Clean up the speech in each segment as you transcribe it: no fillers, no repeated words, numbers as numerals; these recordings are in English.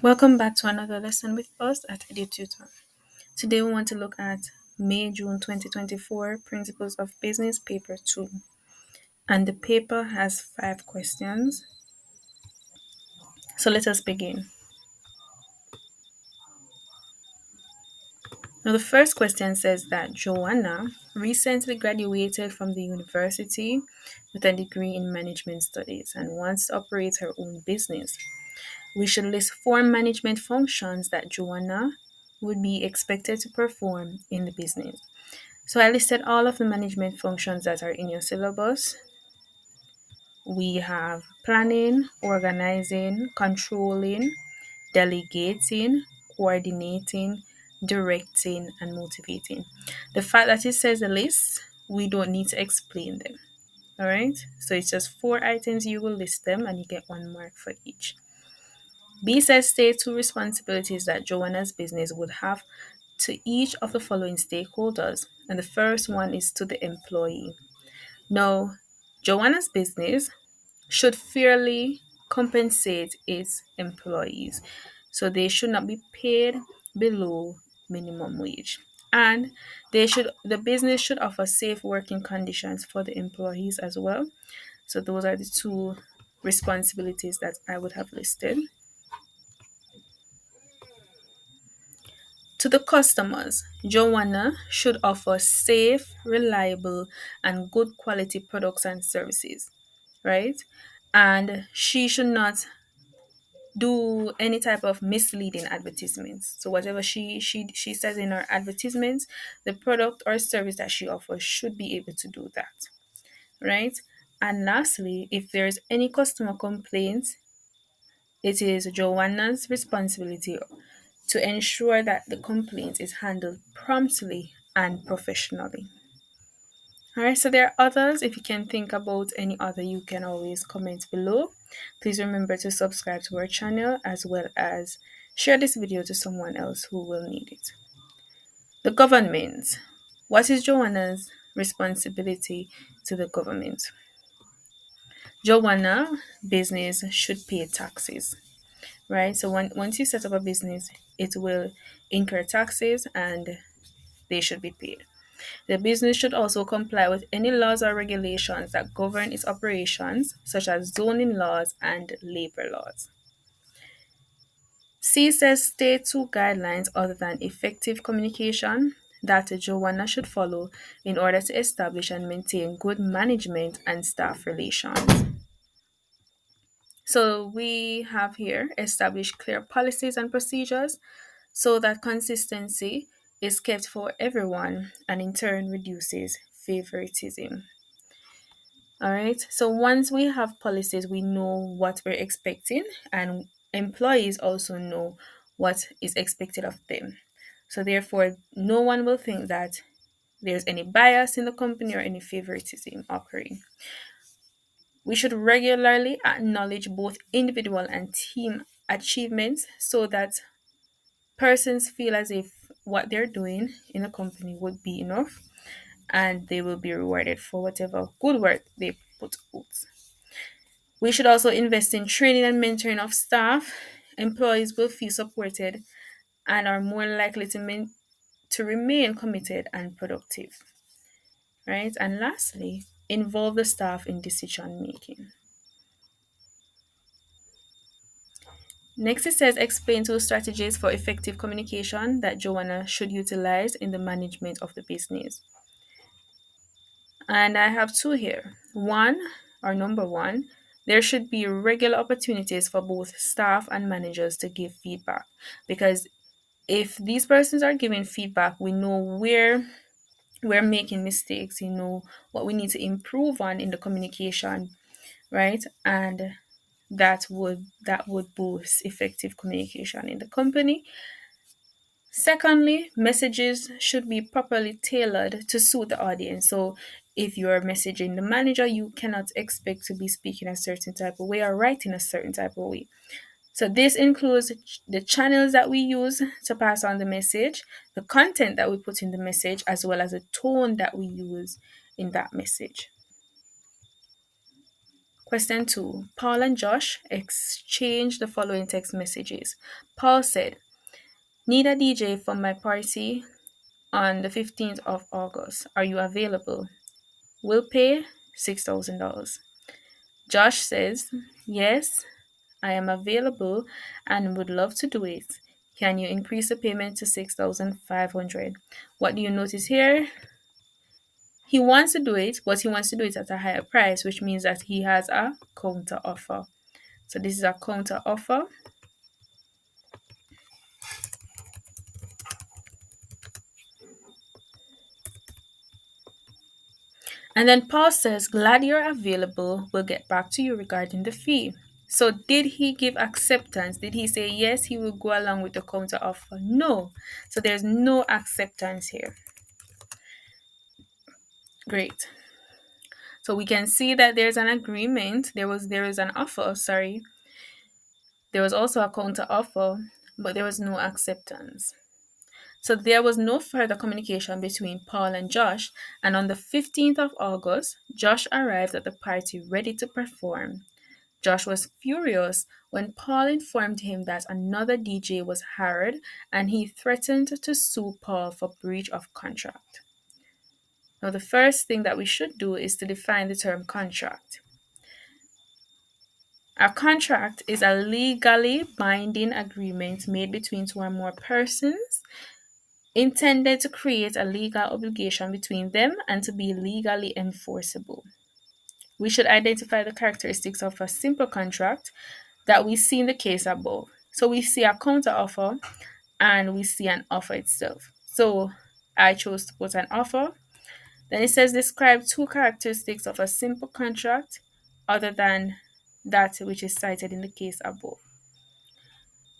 Welcome back to another lesson with us at EDU-Tutor. Today we want to look at May-June 2024 Principles of Business Paper 2. And the paper has 5 questions. So let us begin. Now the first question says that Joanna recently graduated from the university with a degree in management studies and wants to operate her own business. We should list 4 management functions that Joanna would be expected to perform in the business. So I listed all of the management functions that are in your syllabus. We have planning, organizing, controlling, delegating, coordinating, directing, and motivating. The fact that it says a list, we don't need to explain them. All right, so it's just 4 items. You will list them and you get 1 mark for each. B says state 2 responsibilities that Joanna's business would have to each of the following stakeholders. And the first one is to the employee. Now, Joanna's business should fairly compensate its employees. So they should not be paid below minimum wage. And the business should offer safe working conditions for the employees as well. So those are the 2 responsibilities that I would have listed. To the customers, Joanna should offer safe, reliable, and good quality products and services, right? And she should not do any type of misleading advertisements. So whatever she says in her advertisements, the product or service that she offers should be able to do that, right? And lastly, if there's any customer complaints, it is Joanna's responsibility to ensure that the complaint is handled promptly and professionally. All right, so there are others. If you can think about any other, you can always comment below. Please remember to subscribe to our channel as well as share this video to someone else who will need it. The government. What is Joanna's responsibility to the government? Joanna business should pay taxes, right? So once you set up a business, it will incur taxes and they should be paid. The business should also comply with any laws or regulations that govern its operations, such as zoning laws and labor laws. C says state 2 guidelines other than effective communication that Joanna should follow in order to establish and maintain good management and staff relations. So we have here established clear policies and procedures so that consistency is kept for everyone and in turn reduces favoritism. All right, so once we have policies, we know what we're expecting, and employees also know what is expected of them. So, therefore, no one will think that there's any bias in the company or any favoritism occurring. We should regularly acknowledge both individual and team achievements so that persons feel as if what they're doing in a company would be enough and they will be rewarded for whatever good work they put out. We should also invest in training and mentoring of staff. Employees will feel supported and are more likely to remain committed and productive. Right? And lastly, involve the staff in decision making. Next, it says explain 2 strategies for effective communication that Joanna should utilize in the management of the business. And I have 2 here. Number one, there should be regular opportunities for both staff and managers to give feedback. Because if these persons are giving feedback, we know where we're making mistakes, what we need to improve on in the communication, right? And that would boost effective communication in the company. Secondly, messages should be properly tailored to suit the audience. So if you're messaging the manager, you cannot expect to be speaking a certain type of way or writing a certain type of way. So this includes the channels that we use to pass on the message, the content that we put in the message, as well as the tone that we use in that message. Question 2. Paul and Josh exchanged the following text messages. Paul said, "Need a DJ for my party on the 15th of August. Are you available? Will pay $6,000. Josh says, "Yes, I am available and would love to do it. Can you increase the payment to 6,500? What do you notice here? He wants to do it, but he wants to do it at a higher price, which means that he has a counter offer. So this is a counter offer. And then Paul says, "Glad you're available. We'll get back to you regarding the fee." So did he give acceptance? Did he say yes, he will go along with the counter offer? No. So there's no acceptance here. Great. So we can see that there's an agreement. There is an offer, sorry. There was also a counter offer, but there was no acceptance. So there was no further communication between Paul and Josh, and on the 15th of August, Josh arrived at the party ready to perform. Josh was furious when Paul informed him that another DJ was hired and he threatened to sue Paul for breach of contract. Now, the first thing that we should do is to define the term contract. A contract is a legally binding agreement made between two or more persons intended to create a legal obligation between them and to be legally enforceable. We should identify the characteristics of a simple contract that we see in the case above. So we see a counter offer and we see an offer itself. So I chose to put an offer. Then it says describe two characteristics of a simple contract other than that which is cited in the case above.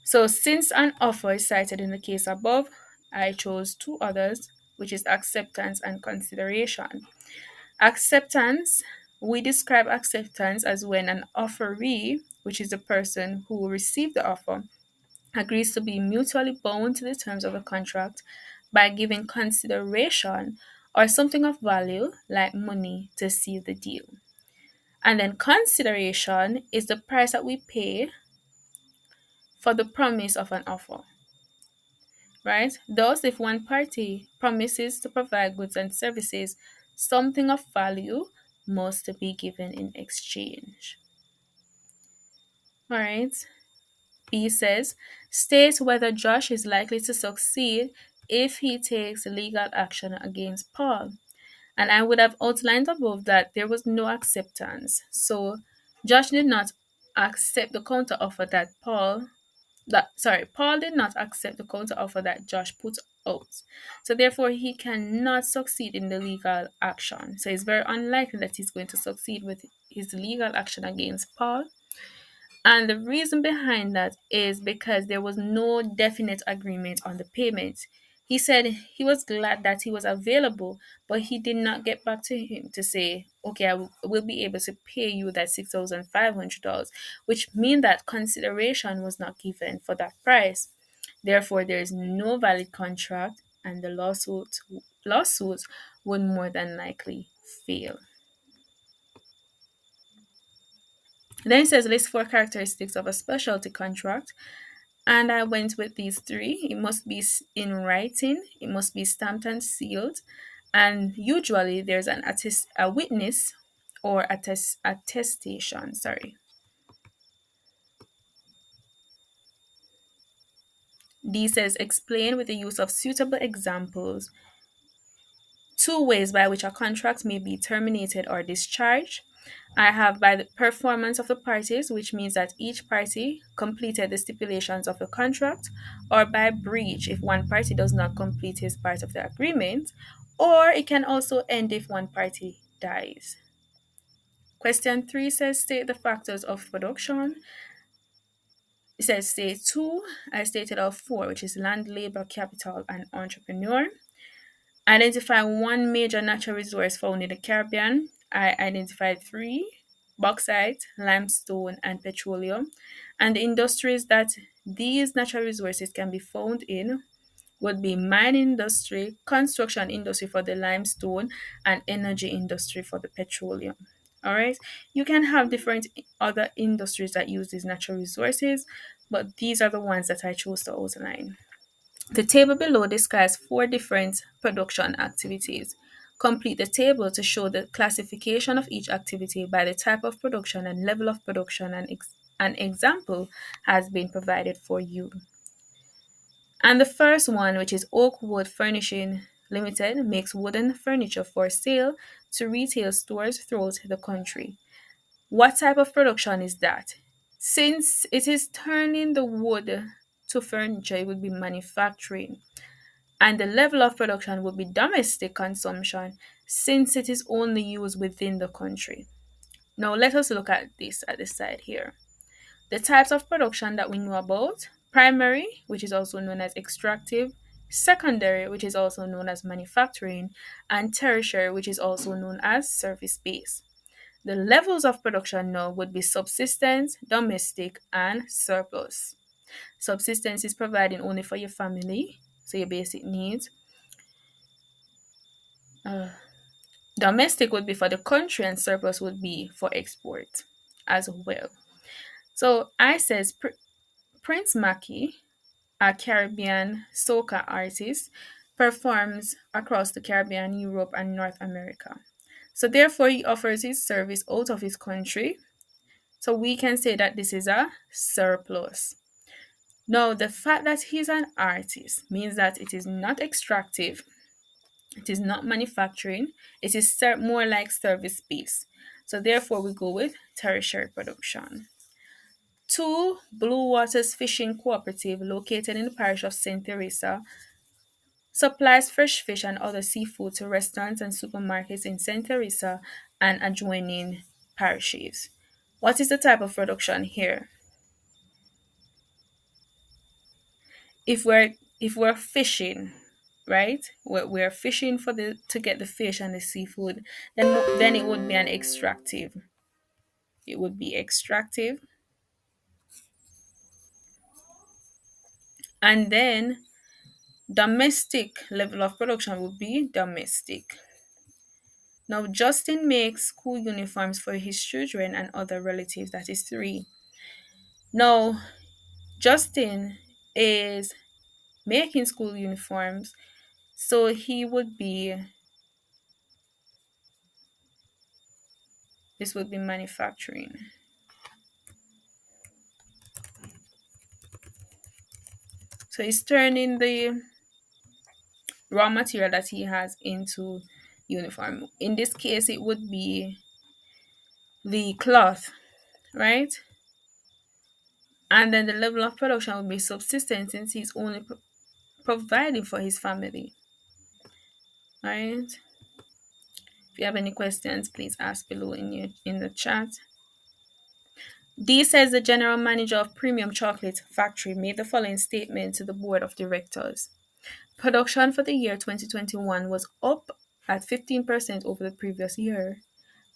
So since an offer is cited in the case above, I chose two others, which is acceptance and consideration. Acceptance, we describe acceptance as when an offeree, which is the person who received the offer, agrees to be mutually bound to the terms of the contract by giving consideration or something of value, like money, to seal the deal. And then consideration is the price that we pay for the promise of an offer, right? Thus, if one party promises to provide goods and services, something of value must be given in exchange. All right. B says, state whether Josh is likely to succeed if he takes legal action against Paul. And I would have outlined above that there was no acceptance. So Josh did not accept the counter offer Paul did not accept the counter offer that Josh put out. So therefore he cannot succeed in the legal action. So it's very unlikely that he's going to succeed with his legal action against Paul. And the reason behind that is because there was no definite agreement on the payment. He said he was glad that he was available, but he did not get back to him to say, okay, will be able to pay you that $6,500, which means that consideration was not given for that price. Therefore, there is no valid contract and the lawsuit would more than likely fail. Then it says list four characteristics of a specialty contract. And I went with these three. It must be in writing, it must be stamped and sealed, and usually there's a witness or attestation. Sorry. D says explain with the use of suitable examples two ways by which a contract may be terminated or discharged. I have by the performance of the parties, which means that each party completed the stipulations of the contract, or by breach if one party does not complete his part of the agreement, or it can also end if one party dies. Question 3 says state the factors of production. It says state 2, I stated of 4, which is land, labor, capital, and entrepreneur. Identify one major natural resource found in the Caribbean. I identified 3: bauxite, limestone, and petroleum. And the industries that these natural resources can be found in would be mining industry, construction industry for the limestone, and energy industry for the petroleum. All right. You can have different other industries that use these natural resources, but these are the ones that I chose to outline. The table below describes four different production activities. Complete the table to show the classification of each activity by the type of production and level of production, and an example has been provided for you. And the first one, which is Oak Wood Furnishing Limited, makes wooden furniture for sale to retail stores throughout the country. What type of production is that? Since it is turning the wood to furniture, it would be manufacturing. And the level of production would be domestic consumption, since it is only used within the country. Now let us look at this at the side here. The types of production that we know about: primary, which is also known as extractive; secondary, which is also known as manufacturing; and tertiary, which is also known as service based. The levels of production now would be subsistence, domestic, and surplus. Subsistence is providing only for your family, so your basic needs. Uh, Domestic would be for the country, and surplus would be for export as well. So I says Prince Mackey, a Caribbean soca artist, performs across the Caribbean, Europe, and North America. So therefore, he offers his service out of his country. So we can say that this is a surplus. Now, the fact that he's an artist means that it is not extractive, it is not manufacturing, it is more like service based. So therefore, we go with tertiary production. Two, Blue Waters Fishing Cooperative, located in the parish of St. Teresa, supplies fresh fish and other seafood to restaurants and supermarkets in St. Teresa and adjoining parishes. What is the type of production here? If we're fishing, right? We're fishing for the to get the fish and the seafood, then it would be an extractive. It would be extractive, and then domestic level of production would be domestic. Now, Justin makes school uniforms for his children and other relatives. That is three. Now, Justin is making school uniforms, so this would be manufacturing. So he's turning the raw material that he has into uniform. In this case, it would be the cloth, right? And then the level of production would be subsistence, since he's only providing for his family, right? If you have any questions, please ask below in the chat. D says the general manager of Premium Chocolate Factory made the following statement to the board of directors. Production for the year 2021 was up at 15% over the previous year,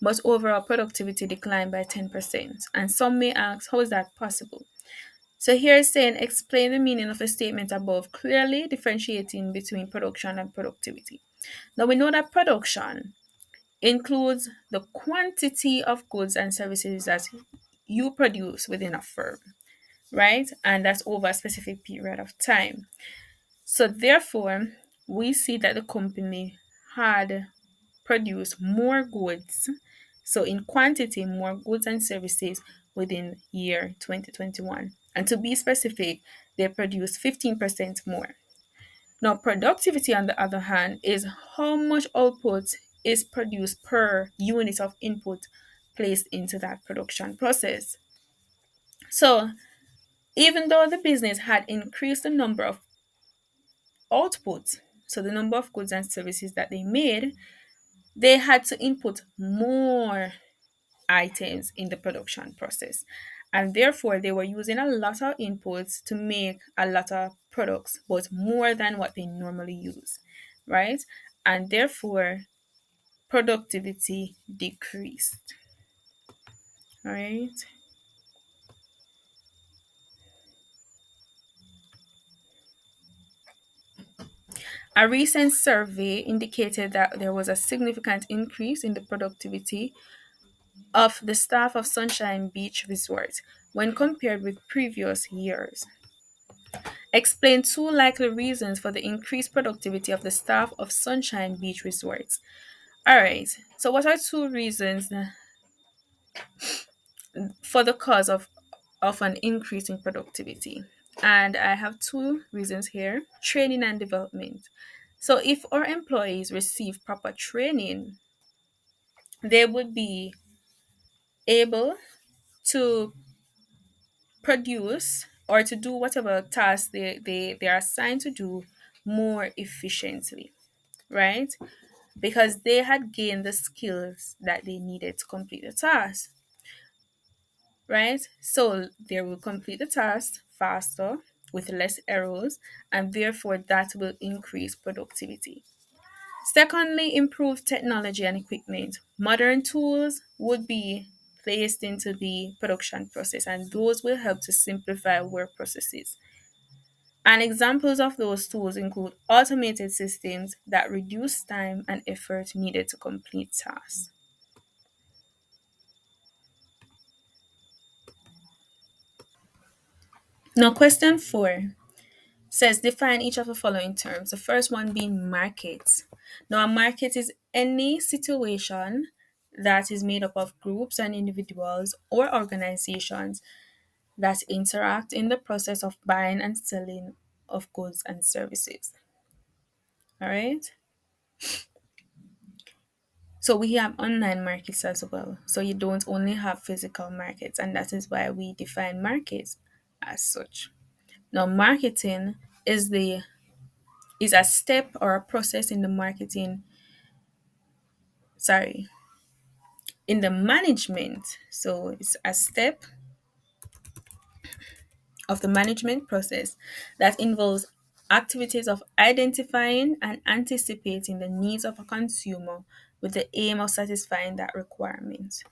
but overall productivity declined by 10%. And some may ask, how is that possible? So here it's saying, explain the meaning of the statement above, clearly differentiating between production and productivity. Now we know that production includes the quantity of goods and services that you produce within a firm, right? And that's over a specific period of time. So therefore, we see that the company had produced more goods, so in quantity, more goods and services within year 2021. And to be specific, they produced 15% more. Now, productivity, on the other hand, is how much output is produced per unit of input placed into that production process. So, even though the business had increased the number of outputs, so the number of goods and services that they made, they had to input more items in the production process. And therefore, they were using a lot of inputs to make a lot of products, but more than what they normally use, right? And therefore, productivity decreased, right? A recent survey indicated that there was a significant increase in the productivity of the staff of Sunshine Beach Resort when compared with previous years. Explain two likely reasons for the increased productivity of the staff of Sunshine Beach Resorts. All right, so what are two reasons for the cause of an increase in productivity? And I have two reasons here: training and development. So, if our employees receive proper training, they would be able to produce or to do whatever task they are assigned to do more efficiently, right? Because they had gained the skills that they needed to complete the task, right? So they will complete the task faster with less errors, and therefore that will increase productivity. Secondly, improve technology and equipment. Modern tools would be placed into the production process, and those will help to simplify work processes. And examples of those tools include automated systems that reduce time and effort needed to complete tasks. Now, question 4 says define each of the following terms. The first one being market. Now, a market is any situation that is made up of groups and individuals or organizations that interact in the process of buying and selling of goods and services. All right. So we have online markets as well. So you don't only have physical markets, and that is why we define markets as such. Now, marketing is the is a step or a process in the marketing, sorry, in the management. So it's a step of the management process that involves activities of identifying and anticipating the needs of a consumer with the aim of satisfying that requirement.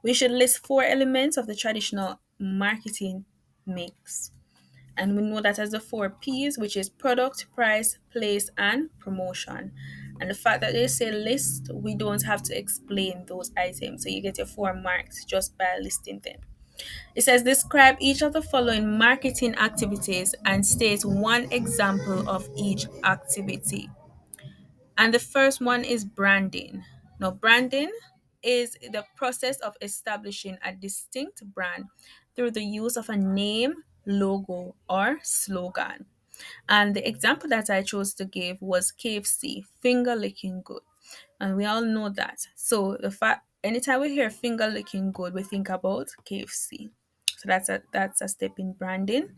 We should list four elements of the traditional marketing mix. And we know that as the four P's, which is product, price, place, and promotion. And the fact that they say list, we don't have to explain those items. So you get your four marks just by listing them. It says describe each of the following marketing activities and state one example of each activity. And the first one is branding. Now, branding is the process of establishing a distinct brand through the use of a name, logo, or slogan. And the example that I chose to give was KFC, finger licking good. And we all know that. So the fact anytime we hear finger licking good, we think about KFC. So that's a step in branding.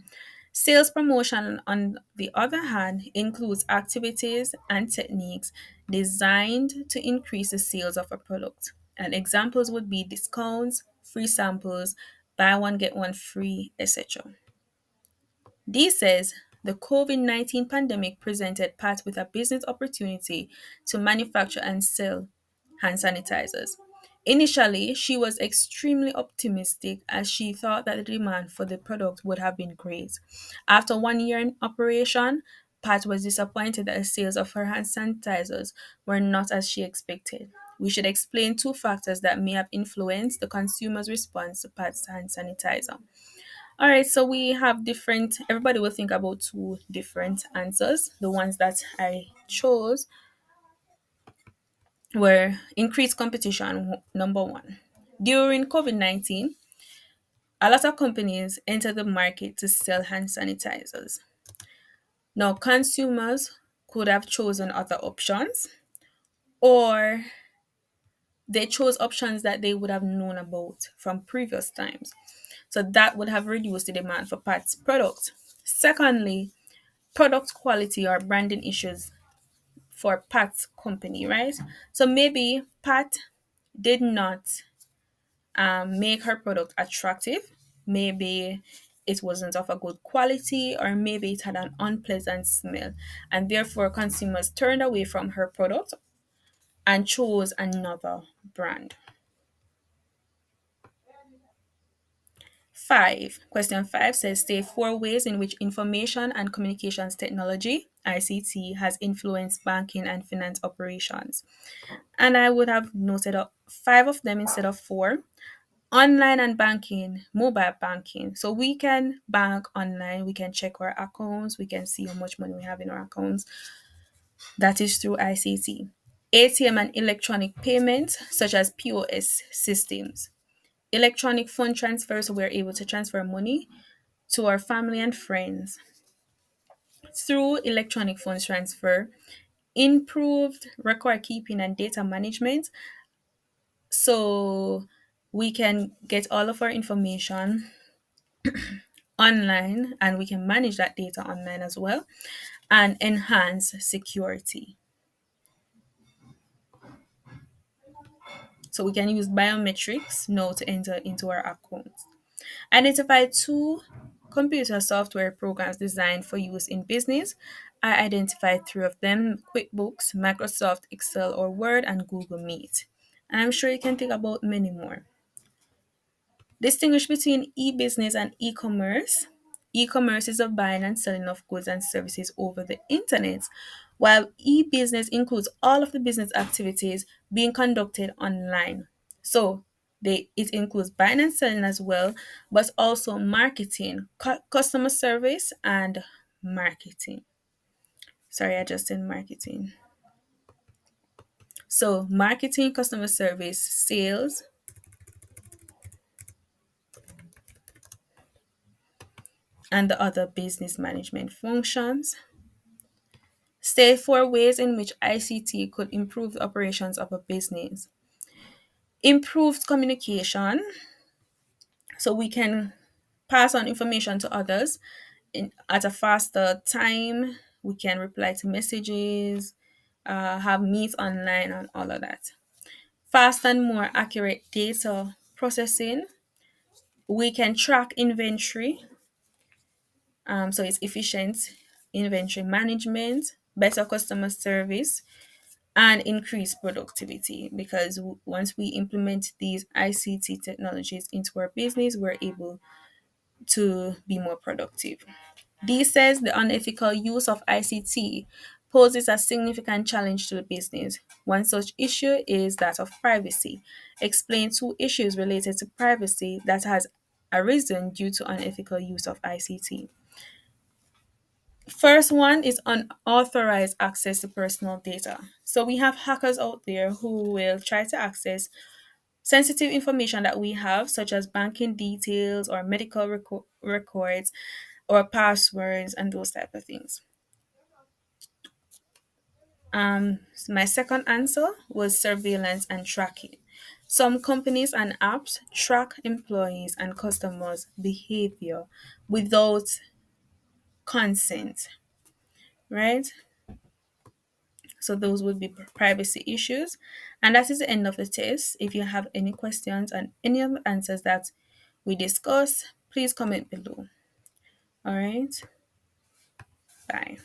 Sales promotion, on the other hand, includes activities and techniques designed to increase the sales of a product. And examples would be discounts, free samples, buy one, get one free, etc. D says the COVID 19 pandemic presented Pat with a business opportunity to manufacture and sell hand sanitizers. Initially, she was extremely optimistic as she thought that the demand for the product would have been great. After 1 year in operation, Pat was disappointed that the sales of her hand sanitizers were not as she expected. We should explain two factors that may have influenced the consumer's response to Pat's hand sanitizer. All right, so we have different, everybody will think about two different answers. The ones that I chose were increased competition, number one. During COVID 19, a lot of companies entered the market to sell hand sanitizers. Now, consumers could have chosen other options, or they chose options that they would have known about from previous times. So that would have reduced the demand for Pat's product. Secondly, product quality or branding issues for Pat's company, right? So maybe Pat did not make her product attractive. Maybe it wasn't of a good quality, or maybe it had an unpleasant smell, and therefore consumers turned away from her product and chose another brand. Question 5 says, state 4 ways in which information and communications technology, ICT, has influenced banking and finance operations. And I would have noted up 5 of them instead of 4. Online and banking, mobile banking. So we can bank online, we can check our accounts, we can see how much money we have in our accounts. That is through ICT. ATM and electronic payments, such as POS systems. Electronic fund transfers, so we're able to transfer money to our family and friends through electronic funds transfer. Improved record keeping and data management, so we can get all of our information online and we can manage that data online as well, and enhance security. So we can use biometrics now to enter into our accounts. Identify 2 computer software programs designed for use in business. I identified 3 of them: QuickBooks, Microsoft Excel or Word, and Google Meet. And I'm sure you can think about many more. Distinguish between e-business and e-commerce. E-commerce is the buying and selling of goods and services over the internet, while e-business includes all of the business activities being conducted online. So it includes buying and selling as well, but also marketing, customer service, and marketing. Sorry, I just said marketing. So marketing, customer service, sales, and the other business management functions. State 4 ways in which ICT could improve the operations of a business. Improved communication, so we can pass on information to others at a faster time. We can reply to messages, have meet online, and all of that. Fast and more accurate data processing. We can track inventory, so it's efficient inventory management, better customer service, and increase productivity, because once we implement these ICT technologies into our business, we're able to be more productive. D says the unethical use of ICT poses a significant challenge to the business. One such issue is that of privacy. Explain 2 issues related to privacy that has arisen due to unethical use of ICT. First one is unauthorized access to personal data. So we have hackers out there who will try to access sensitive information that we have, such as banking details or medical records or passwords and those type of things. So my second answer was surveillance and tracking. Some companies and apps track employees and customers' behavior without consent, right? So those would be privacy issues. And that is the end of the test. If you have any questions and any of the answers that we discuss, please comment below. All right. Bye.